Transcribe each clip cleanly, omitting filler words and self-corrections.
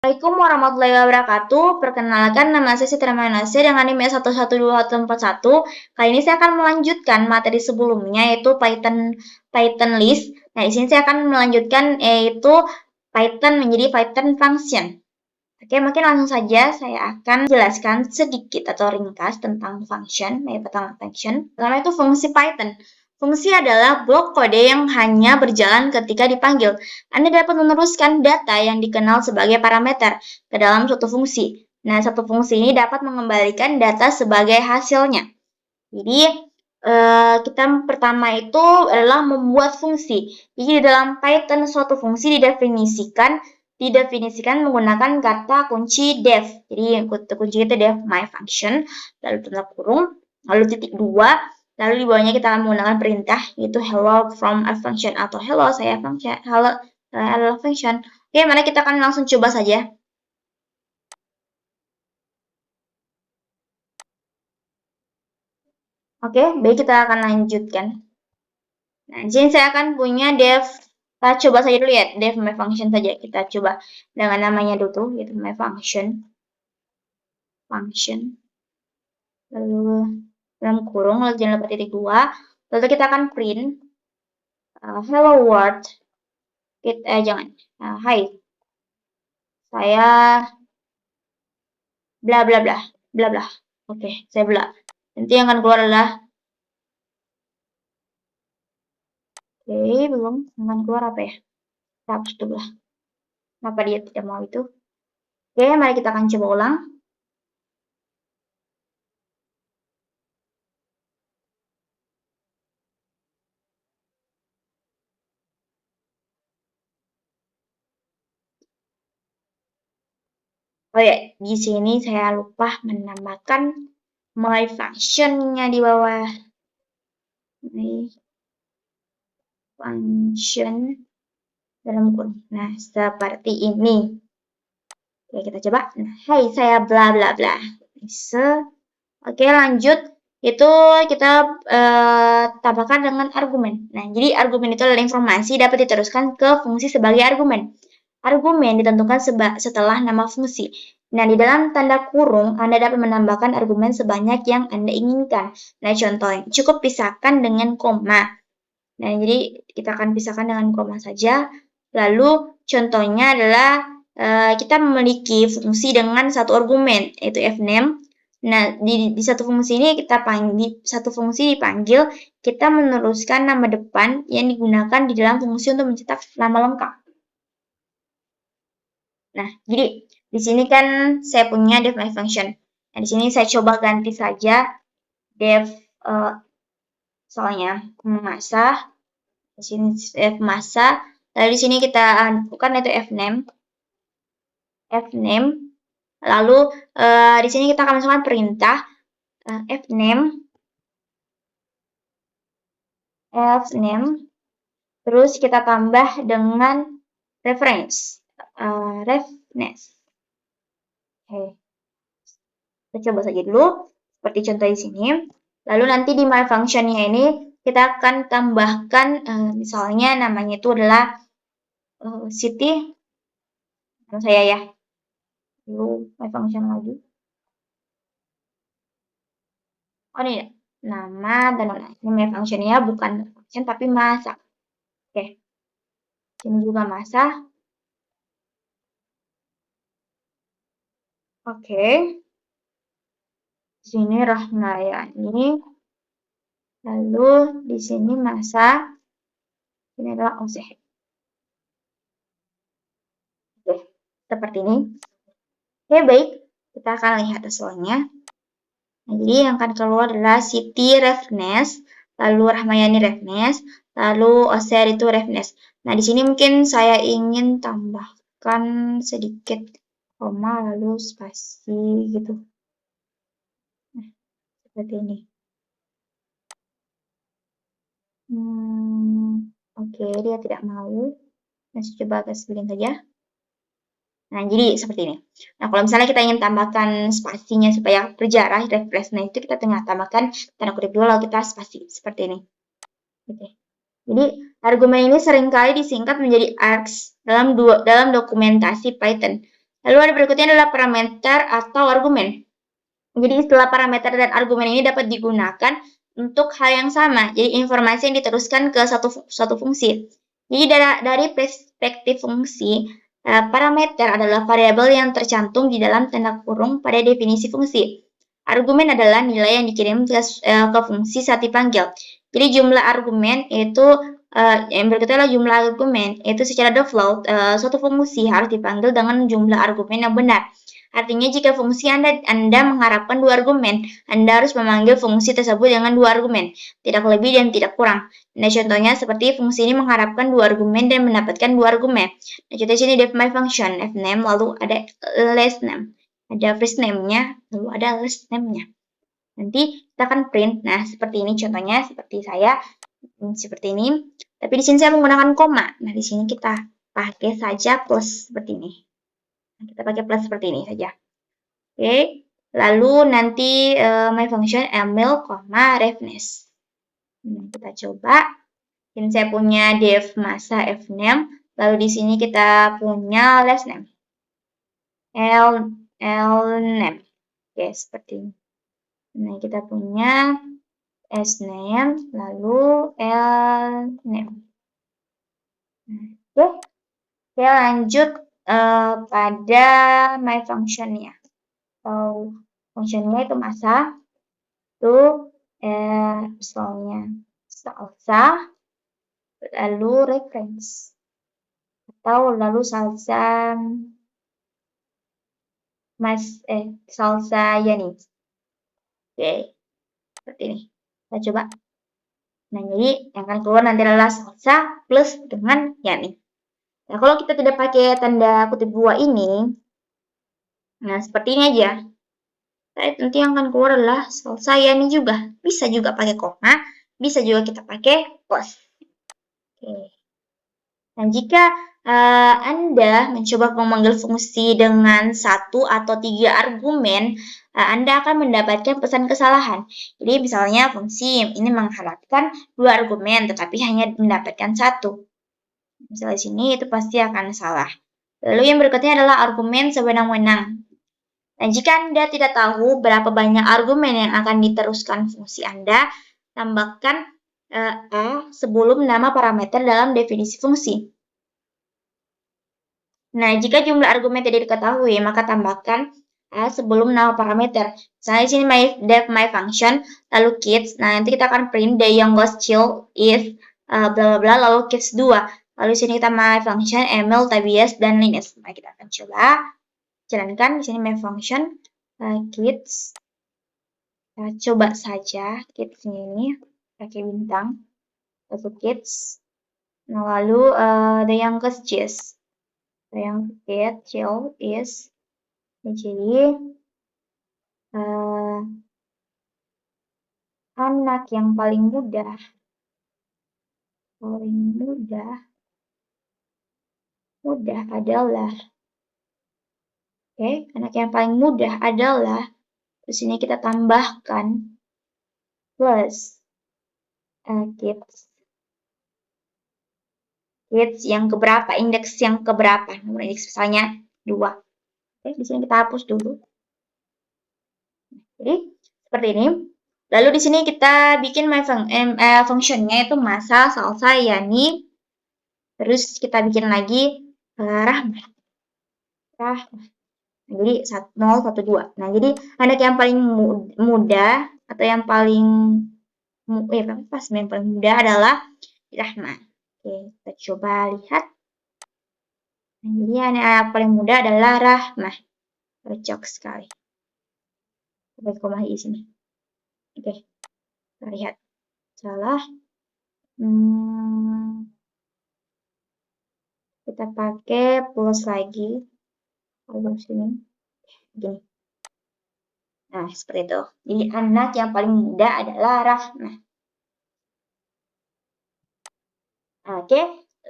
Assalamualaikum warahmatullahi wabarakatuh. Perkenalkan, nama saya Sitra Manasir dengan NIM 112141. Kali ini saya akan melanjutkan materi sebelumnya, yaitu Python list. Nah, di sini saya akan melanjutkan yaitu Python menjadi Python function. Oke, mungkin langsung saja saya akan jelaskan sedikit atau ringkas tentang function, tentang function. Pertama itu fungsi Python. Fungsi adalah blok kode yang hanya berjalan ketika dipanggil. Anda dapat meneruskan data yang dikenal sebagai parameter ke dalam suatu fungsi. Nah, satu fungsi ini dapat mengembalikan data sebagai hasilnya. Jadi, kita pertama itu adalah membuat fungsi. Jadi, di dalam Python suatu fungsi didefinisikan menggunakan kata kunci def. Jadi, kata kunci itu def my function, lalu tanda kurung, lalu titik 2, lalu di bawahnya kita akan menggunakan perintah, yaitu hello from a function atau hello saya function, hello function. Oke, mari kita akan langsung coba saja. Oke, baik, kita akan lanjutkan. Nah, di sini saya akan punya def. Kita coba saja dulu ya, def my function saja. Kita coba dengan namanya dulu, yaitu my function. Lalu dalam kurung, lalu jangan lupa titik 2. Lalu kita akan print hello world. Jangan. Hai. Saya bla bla bla. Bla bla. Oke, saya bla. Nanti yang akan keluar adalah belum. Yang akan keluar apa ya? Kita hapus dulu lah. Kenapa dia tidak mau itu? Oke, mari kita akan coba ulang. Oh ya, di sini saya lupa menambahkan my function-nya di bawah. My function dalam kurung. Nah, seperti ini. Oke, kita coba. Nah, hai, saya bla bla bla. Oke, lanjut. Itu kita tambahkan dengan argumen. Nah, jadi argumen itu adalah informasi dapat diteruskan ke fungsi sebagai argumen. Argumen ditentukan setelah nama fungsi. Nah, di dalam tanda kurung, Anda dapat menambahkan argumen sebanyak yang Anda inginkan. Nah, contohnya, cukup pisahkan dengan koma. Nah, jadi kita akan pisahkan dengan koma saja. Lalu, contohnya adalah kita memiliki fungsi dengan satu argumen, yaitu fname. Nah, di satu fungsi ini satu fungsi dipanggil, kita meneruskan nama depan yang digunakan di dalam fungsi untuk mencetak nama lengkap. Nah, jadi di sini kan saya punya def my function. Nah, di sini saya coba ganti saja def soalnya masa. Di sini def masa. Lalu di sini kita bukan itu fname. Lalu di sini kita akan masukkan perintah fname. Terus kita tambah dengan reference. Oke. Kita coba saja dulu seperti contoh di sini. Lalu nanti di my function-nya ini kita akan tambahkan misalnya namanya itu adalah city. Nama saya ya. Lalu my function lagi. Oh ini nama dan ini my function-nya bukan function tapi masa. Oke. Ini juga masa. Oke. Di sini Rahmayani. Lalu di sini masa. Ini adalah OC. Oke, seperti ini. Oke, baik. Kita akan lihat hasilnya. Nah, jadi yang akan keluar adalah Siti Refnes, lalu Rahmayani Refnes, lalu Oser itu Refnes. Nah, di sini mungkin saya ingin tambahkan sedikit koma lalu spasi gitu. Nah, seperti ini. Oke, dia tidak mau. Nah, saya coba agak sebelin saja. Nah, jadi seperti ini. Nah, kalau misalnya kita ingin tambahkan spasinya supaya berjarah, refresh, nah itu kita tambahkan tanda kutip dulu, lalu kita spasi. Seperti ini. Oke. Jadi, argumen ini seringkali disingkat menjadi args dalam dokumentasi Python. Lalu ada berikutnya adalah parameter atau argumen. Jadi istilah parameter dan argumen ini dapat digunakan untuk hal yang sama. Jadi informasi yang diteruskan ke suatu fungsi. Jadi dari perspektif fungsi, parameter adalah variabel yang tercantum di dalam tanda kurung pada definisi fungsi. Argumen adalah nilai yang dikirim ke fungsi saat dipanggil. Jadi jumlah argumen itu yang berikutnya adalah jumlah argumen. Itu secara default suatu fungsi harus dipanggil dengan jumlah argumen yang benar. Artinya jika fungsi Anda mengharapkan 2 argumen, Anda harus memanggil fungsi tersebut dengan 2 argumen, tidak lebih dan tidak kurang. Nah, contohnya seperti fungsi ini mengharapkan 2 argumen dan mendapatkan 2 argumen. Nah, contoh sini def my function, fname, lalu ada last name. Ada first name-nya, lalu ada last name-nya. Nanti kita akan print. Nah, seperti ini contohnya, seperti saya, seperti ini. Tapi di sini saya menggunakan koma. Nah, di sini kita pakai saja plus seperti ini. Nah, kita pakai plus seperti ini saja. Oke, lalu nanti my function ml, reference. Nah, kita coba. Ini saya punya def masa fname. Lalu di sini kita punya last name. Name. Oke, seperti ini. Nah, kita punya sname, lalu name. Oke, saya lanjut pada my function-nya. Function-nya itu masa, itu misalnya salsa, lalu reference, atau lalu salsa salsa yani. Oke, seperti ini. Kita coba. Nah, jadi yang akan keluar nanti adalah salsa plus dengan yani. Nah, kalau kita tidak pakai tanda kutip 2 ini, nah seperti ini aja. Nanti yang akan keluar adalah salsa yani juga. Bisa juga pakai koma, bisa juga kita pakai plus. Oke. Nah, jika Anda mencoba memanggil fungsi dengan 1 atau 3 argumen, Anda akan mendapatkan pesan kesalahan. Jadi misalnya fungsi ini mengharapkan 2 argumen, tetapi hanya mendapatkan 1. Misalnya di sini itu pasti akan salah. Lalu yang berikutnya adalah argumen sewenang-wenang. Nah, jika Anda tidak tahu berapa banyak argumen yang akan diteruskan fungsi Anda, tambahkan A sebelum nama parameter dalam definisi fungsi. Nah, jika jumlah argumen tidak diketahui, maka tambahkan A sebelum nama parameter. Misalnya di sini def my function, lalu kids. Nah, nanti kita akan print the youngest child is bla bla bla, lalu kids 2. Lalu di sini kita my function, Emil, Tobias, dan Linus. Nah, kita akan coba jalankan di sini my function kids. Kita coba saja kids ini pakai bintang. Lalu kids. Nah, lalu the youngest child. The youngest child is, jadi anak yang paling muda adalah, anak yang paling muda adalah, terus ini kita tambahkan plus kids yang keberapa, indeks yang keberapa, nomor indeks misalnya 2. Oke, di sini kita hapus dulu. Jadi seperti ini. Lalu di sini kita bikin function-nya itu masa, salsa, yani. Terus kita bikin lagi rahmat. Jadi 0, 1, 2. Nah, jadi anak yang paling muda atau yang paling paling muda adalah Rahmat. Oke, kita coba lihat. Nah, jadi anak paling muda adalah Rahmat. Cocok sekali. Sampai koma di sini. Oke, kita lihat. Salah. Kita pakai plus lagi. Lalu sini. Gini. Nah, seperti itu. Jadi anak yang paling muda adalah Rahmat. Oke,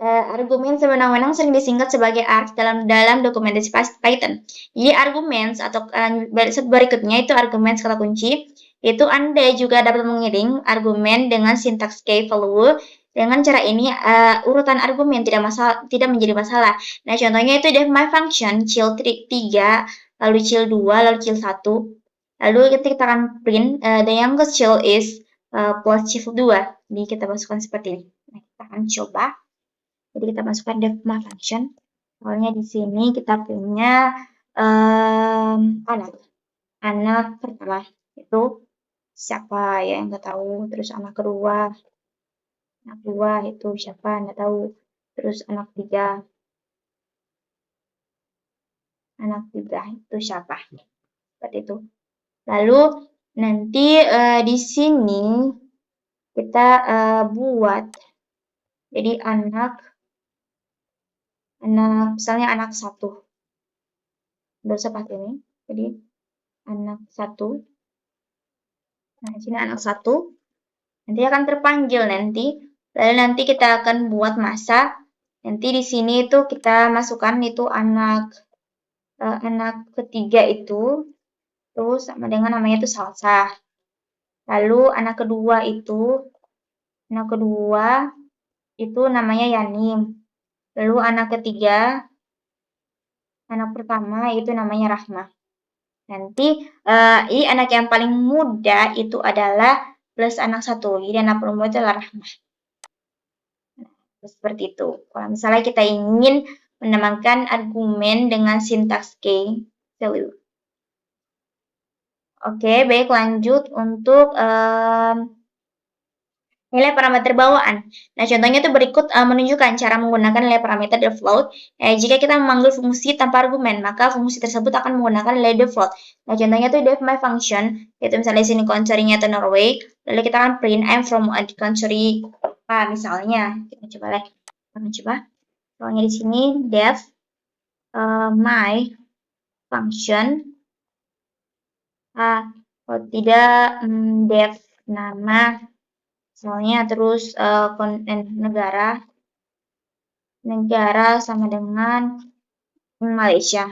argumen sewenang-wenang sering disingkat sebagai args dalam dokumentasi Python. Jadi argumen atau berikutnya itu argumen kata kunci. Itu Anda juga dapat mengiring argumen dengan sintaks key value Dengan cara ini urutan argumen tidak menjadi masalah. Nah, contohnya itu def my function child 3, lalu child 2, lalu child 1. Lalu kita akan print the youngest child is plus child 2. Jadi kita masukkan seperti ini. Nah, kita akan coba. Jadi kita masukkan def my function. Soalnya di sini kita punya anak pertama itu siapa ya, yang nggak tahu. Terus anak kedua itu siapa nggak tahu. Terus anak tiga itu siapa, seperti itu. Lalu nanti di sini kita buat jadi misalnya anak 1, nggak usah pakai ini. Jadi anak 1. Nah, di sini anak 1 nanti akan terpanggil nanti. Lalu nanti kita akan buat masa. Nanti di sini itu kita masukkan itu anak ketiga itu terus sama dengan namanya itu Salsa. Lalu anak kedua itu namanya Yanim. Lalu anak pertama itu namanya Rahma. Nanti ini anak yang paling muda itu adalah plus anak 1. Jadi anak paling muda itu adalah Rahma. Seperti itu. Kalau misalnya kita ingin menambahkan argumen dengan sintaks value. Oke, baik, lanjut untuk nilai parameter bawaan. Nah, contohnya itu berikut menunjukkan cara menggunakan nilai parameter default. Jika kita memanggil fungsi tanpa argumen, maka fungsi tersebut akan menggunakan nilai default. Nah, contohnya itu def my function, yaitu misalnya di sini country-nya itu Norway, lalu kita akan print I'm from a country misalnya. Kita coba lihat. Soalnya di sini def my function, kalau tidak def nama, misalnya terus negara sama dengan Malaysia.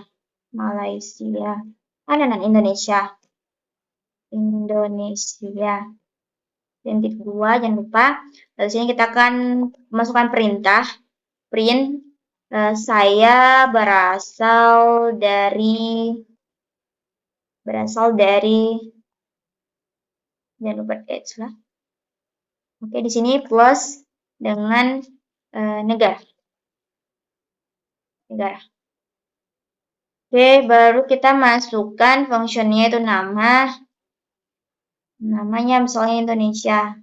Indonesia. Dan titik 2, jangan lupa. Lalu sini kita akan masukkan perintah print saya berasal dari jangan lupa H lah. Oke, di sini plus dengan negara. Oke, baru kita masukkan fungsinya itu namanya misalnya Indonesia.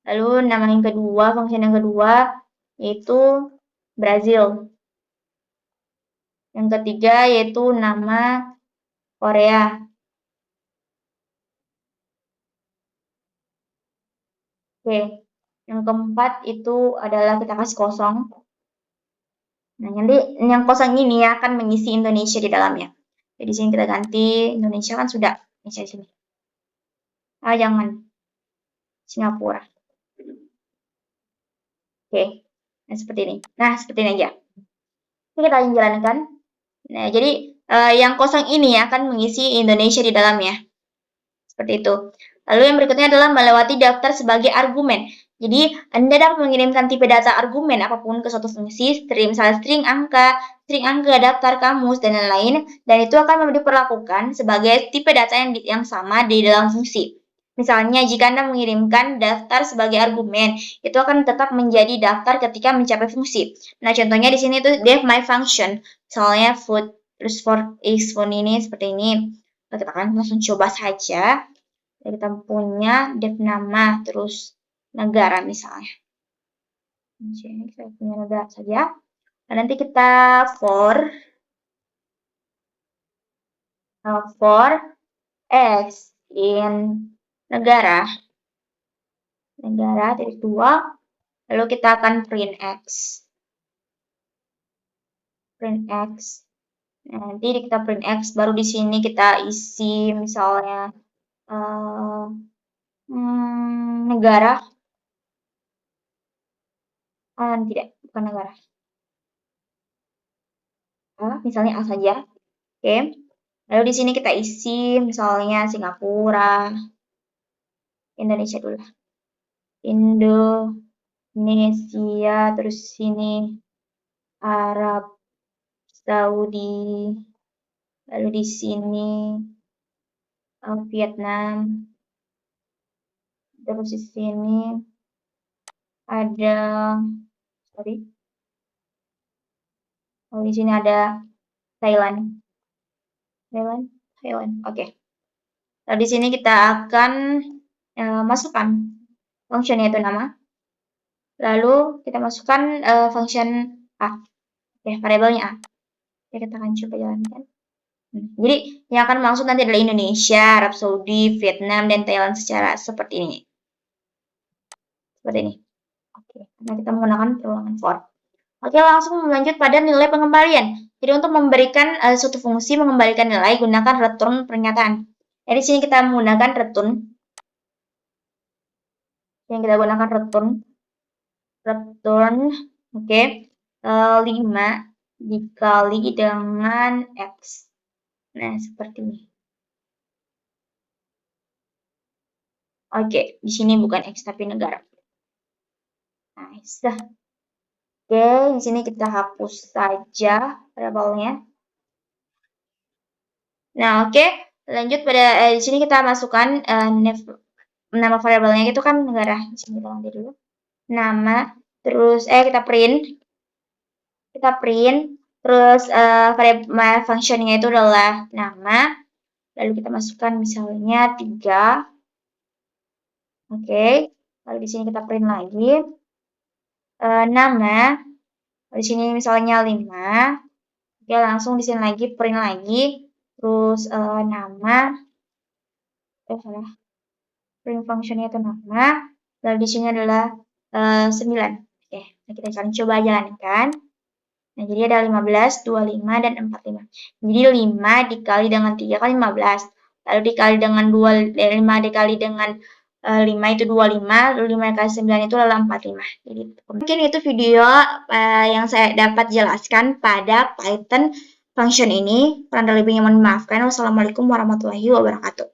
Lalu nama yang kedua, fungsi yang kedua yaitu Brazil. Yang ketiga yaitu nama Korea. Oke, yang keempat itu adalah kita kasih kosong. Nah, nanti yang kosong ini akan mengisi Indonesia di dalamnya. Jadi di sini kita ganti Indonesia kan sudah Indonesia di sini. Jangan Singapura. Oke, nah seperti ini. Nah, seperti ini aja. Ini kita jalankan. Nah, jadi yang kosong ini akan mengisi Indonesia di dalamnya. Seperti itu. Lalu yang berikutnya adalah melewati daftar sebagai argumen. Jadi, Anda dapat mengirimkan tipe data argumen apapun ke suatu fungsi, misalnya string angka, daftar kamus, dan lain-lain, dan itu akan diperlakukan sebagai tipe data yang sama di dalam fungsi. Misalnya, jika Anda mengirimkan daftar sebagai argumen, itu akan tetap menjadi daftar ketika mencapai fungsi. Nah, contohnya di sini itu def my function. Misalnya food, terus for phone ini seperti ini. Kita akan langsung coba saja. Kita punya def nama, terus negara misalnya. Ini saya punya negara saja. Dan nanti kita for x in negara titik 2, lalu kita akan print x. Nah, nanti kita print x, baru di sini kita isi misalnya negara. Tidak, bukan negara. Misalnya A saja. Oke. Lalu di sini kita isi misalnya Singapura. Indonesia dulu lah. Indonesia, terus sini Arab Saudi, lalu di sini Vietnam, terus di sini ada di sini ada Thailand. Oke. Lalu di sini kita akan masukkan function yaitu nama. Lalu kita masukkan function A. Oke, variabelnya A. Oke, kita akan coba jalankan. Jadi yang akan masuk nanti adalah Indonesia, Arab Saudi, Vietnam, dan Thailand secara seperti ini. Seperti ini. Oke, karena kita menggunakan perulangan for. Oke, langsung lanjut pada nilai pengembalian. Jadi untuk memberikan suatu fungsi mengembalikan nilai, gunakan return pernyataan. Jadi di sini kita menggunakan return. Yang kita gunakan return, oke, 5 dikali dengan X. Nah, seperti ini. Oke, di sini bukan X tapi negara. Nice. Oke, di sini kita hapus saja variabelnya. Nah, oke, lanjut pada di sini kita masukkan nama variabelnya itu kan negara. Di sini kita ganti dulu. Nama, terus kita print. Terus functionnya itu adalah nama. Lalu kita masukkan misalnya 3. Oke, lalu di sini kita print lagi. Nama, di sini misalnya 5. Oke, langsung di sini lagi print lagi. Terus nama, print functionnya itu nama. Lalu di sini adalah 9. Oke, nah kita akan coba jalankan. Nah, jadi ada 15, 25, dan 45. Jadi 5 dikali dengan 3 kan 15. Lalu dikali dengan 5 dikali dengan 5 itu 25, lalu 5 kali 9 itu adalah 45. Jadi mungkin itu video yang saya dapat jelaskan pada Python function ini. Kurang lebihnya mohon maafkan. Wassalamualaikum warahmatullahi wabarakatuh.